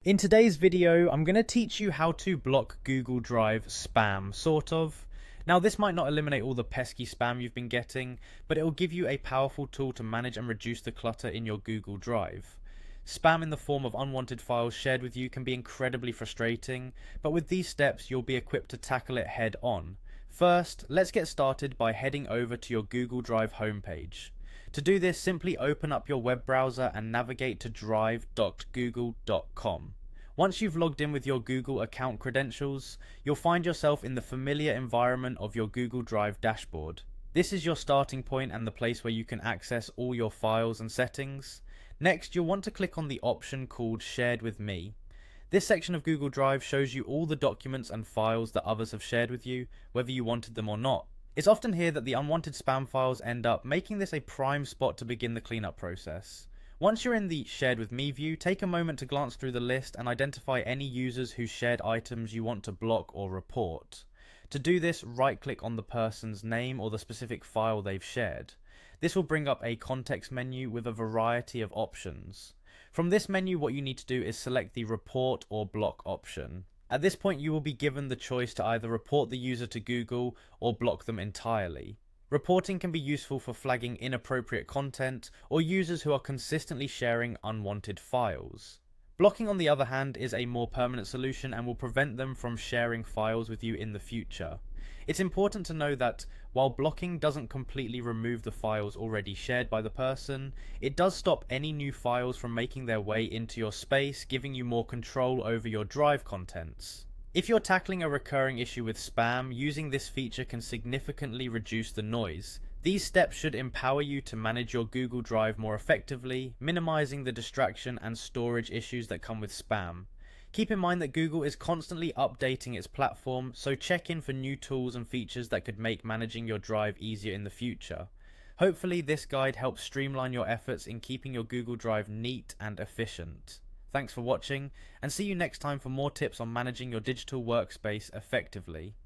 In today's video, I'm going to teach you how to block Google Drive spam, sort of. Now, this might not eliminate all the pesky spam you've been getting, but it will give you a powerful tool to manage and reduce the clutter in your Google Drive. Spam in the form of unwanted files shared with you can be incredibly frustrating, but with these steps, you'll be equipped to tackle it head on. First, let's get started by heading over to your Google Drive homepage. To do this, simply open up your web browser and navigate to drive.google.com. Once you've logged in with your Google account credentials, you'll find yourself in the familiar environment of your Google Drive dashboard. This is your starting point and the place where you can access all your files and settings. Next, you'll want to click on the option called Shared with Me. This section of Google Drive shows you all the documents and files that others have shared with you, whether you wanted them or not. It's often here that the unwanted spam files end up, making this a prime spot to begin the cleanup process. Once you're in the Shared with Me view, take a moment to glance through the list and identify any users whose shared items you want to block or report. To do this, right-click on the person's name or the specific file they've shared. This will bring up a context menu with a variety of options. From this menu, what you need to do is select the Report or Block option. At this point, you will be given the choice to either report the user to Google or block them entirely. Reporting can be useful for flagging inappropriate content or users who are consistently sharing unwanted files. Blocking, on the other hand, is a more permanent solution and will prevent them from sharing files with you in the future. It's important to know that while blocking doesn't completely remove the files already shared by the person, it does stop any new files from making their way into your space, giving you more control over your drive contents. If you're tackling a recurring issue with spam, using this feature can significantly reduce the noise. These steps should empower you to manage your Google Drive more effectively, minimizing the distraction and storage issues that come with spam. Keep in mind that Google is constantly updating its platform, so check in for new tools and features that could make managing your drive easier in the future. Hopefully, this guide helps streamline your efforts in keeping your Google Drive neat and efficient. Thanks for watching, and see you next time for more tips on managing your digital workspace effectively.